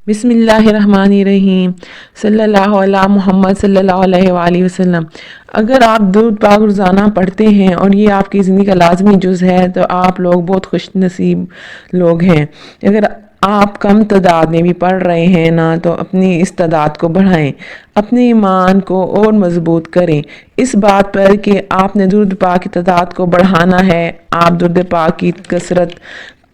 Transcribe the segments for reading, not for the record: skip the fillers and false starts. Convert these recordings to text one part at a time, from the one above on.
بسم اللہ الرحمن الرحیم صلی اللہ علیہ محمد صلی اللہ علیہ وآلہ وسلم۔ اگر آپ درود پاک روزانہ پڑھتے ہیں اور یہ آپ کی زندگی کا لازمی جز ہے تو آپ لوگ بہت خوش نصیب لوگ ہیں۔ اگر آپ کم تعداد میں بھی پڑھ رہے ہیں نا تو اپنی اس تعداد کو بڑھائیں، اپنے ایمان کو اور مضبوط کریں اس بات پر کہ آپ نے درود پاک کی تعداد کو بڑھانا ہے۔ آپ درود پاک کی کثرت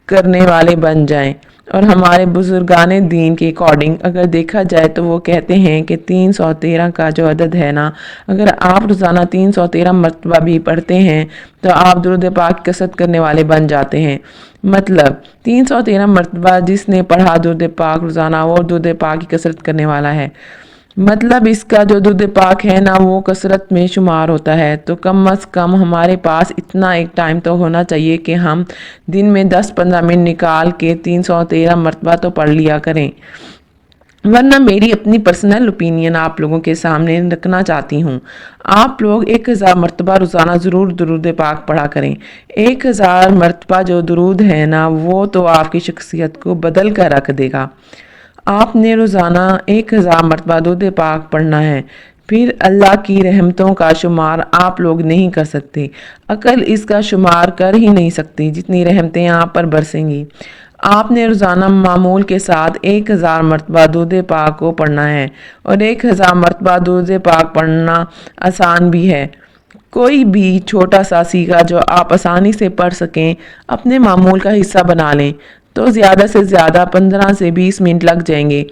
کرنے والے بن جائیں۔ اور ہمارے بزرگان دین کے اکارڈنگ اگر دیکھا جائے تو وہ کہتے ہیں کہ 313 کا جو عدد ہے نا، اگر آپ روزانہ 313 مرتبہ بھی پڑھتے ہیں تو آپ درود پاک کی کثرت کرنے والے بن جاتے ہیں۔ مطلب 313 مرتبہ جس نے پڑھا درود پاک روزانہ وہ درود پاک کی کثرت کرنے والا ہے۔ مطلب اس کا جو درود پاک ہے نا وہ کثرت میں شمار ہوتا ہے، تو کم از کم ہمارے پاس اتنا ایک ٹائم تو ہونا چاہیے کہ ہم دن میں 10-15 منٹ نکال کے 313 مرتبہ تو پڑھ لیا کریں۔ ورنہ میری اپنی پرسنل اوپینین آپ لوگوں کے سامنے رکھنا چاہتی ہوں۔ آپ لوگ 1000 مرتبہ روزانہ ضرور درود پاک پڑھا کریں۔ 1000 مرتبہ جو درود ہے نا وہ تو آپ کی شخصیت کو بدل کر رکھ دے گا۔ آپ نے روزانہ 1000 مرتبہ درود پاک پڑھنا ہے، پھر اللہ کی رحمتوں کا شمار آپ لوگ نہیں کر سکتے، عقل اس کا شمار کر ہی نہیں سکتی جتنی رحمتیں آپ پر برسیں گی۔ آپ نے روزانہ معمول کے ساتھ 1000 مرتبہ درود پاک کو پڑھنا ہے، اور 1000 مرتبہ درود پاک پڑھنا آسان بھی ہے۔ کوئی بھی چھوٹا سا سیغہ جو آپ آسانی سے پڑھ سکیں اپنے معمول کا حصہ بنا لیں تو زیادہ سے زیادہ 15 سے 20 منٹ لگ جائیں گے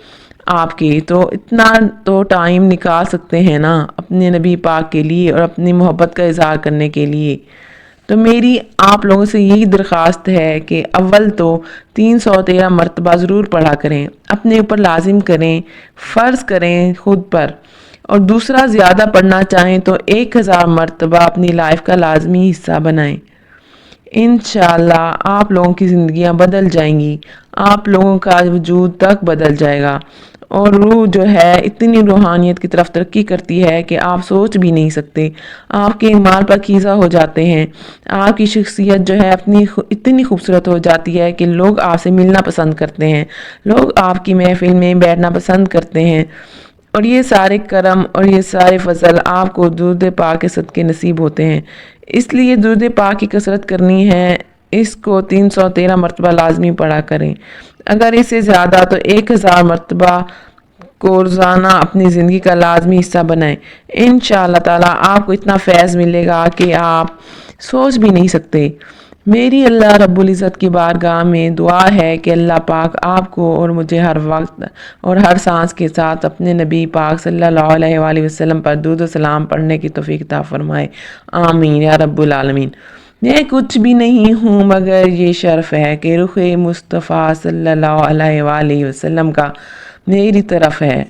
آپ کے، تو اتنا تو ٹائم نکال سکتے ہیں نا اپنے نبی پاک کے لیے اور اپنی محبت کا اظہار کرنے کے لیے۔ تو میری آپ لوگوں سے یہی درخواست ہے کہ اول تو 313 مرتبہ ضرور پڑھا کریں، اپنے اوپر لازم کریں، فرض کریں خود پر، اور دوسرا زیادہ پڑھنا چاہیں تو 1000 مرتبہ اپنی لائف کا لازمی حصہ بنائیں۔ انشاءاللہ آپ لوگوں کی زندگیاں بدل جائیں گی، آپ لوگوں کا وجود تک بدل جائے گا، اور روح جو ہے اتنی روحانیت کی طرف ترقی کرتی ہے کہ آپ سوچ بھی نہیں سکتے۔ آپ کے ایمان پاکیزہ ہو جاتے ہیں، آپ کی شخصیت جو ہے اتنی خوبصورت ہو جاتی ہے کہ لوگ آپ سے ملنا پسند کرتے ہیں، لوگ آپ کی محفل میں بیٹھنا پسند کرتے ہیں، اور یہ سارے کرم اور یہ سارے فضل آپ کو درود پاک کے صدقے نصیب ہوتے ہیں۔ اس لیے درود پاک کی کثرت کرنی ہے، اس کو 313 مرتبہ لازمی پڑھا کریں۔ اگر اس سے زیادہ تو 1000 مرتبہ کو روزانہ اپنی زندگی کا لازمی حصہ بنائیں۔ انشاءاللہ تعالیٰ آپ کو اتنا فیض ملے گا کہ آپ سوچ بھی نہیں سکتے۔ میری اللہ رب العزت کی بارگاہ میں دعا ہے کہ اللہ پاک آپ کو اور مجھے ہر وقت اور ہر سانس کے ساتھ اپنے نبی پاک صلی اللہ علیہ وآلہ وسلم پر درود و سلام پڑھنے کی توفیق عطا فرمائے، آمین یا رب العالمین۔ میں کچھ بھی نہیں ہوں مگر یہ شرف ہے کہ رخ مصطفیٰ صلی اللہ علیہ وآلہ وسلم کا میری طرف ہے۔